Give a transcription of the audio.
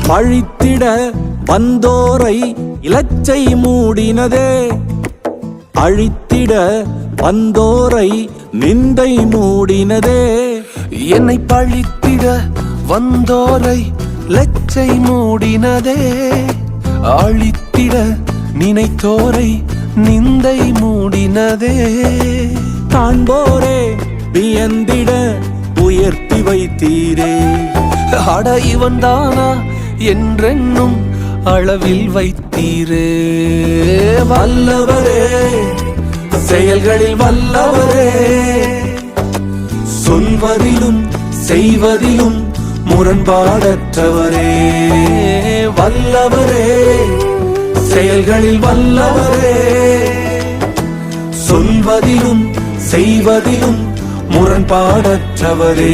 பழித்திட வந்தோரை இலச்சை மூடினதே, அழித்திட வந்தோரை நிந்தை மூடினதே. என்னை பழித்திட வந்தோரை லச்சை மூடினதே, அழித்திட நினைத்தோரை நிந்தை மூடினதே. காண்போரே வியந்திட உயர்த்தி வைத்தீரே, அட இவன் தானா என்றென்னும் அளவில் வைத்தீரே. வல்லவரே செயல்களில் வல்லவரே, சொல்வதிலும் செய்வதிலும் முரண்பாடற்றவரே. வல்லவரே செயல்களில் வல்லவரே, சொல்வதிலும் செய்வதிலும் முரண்பாடற்றவரே.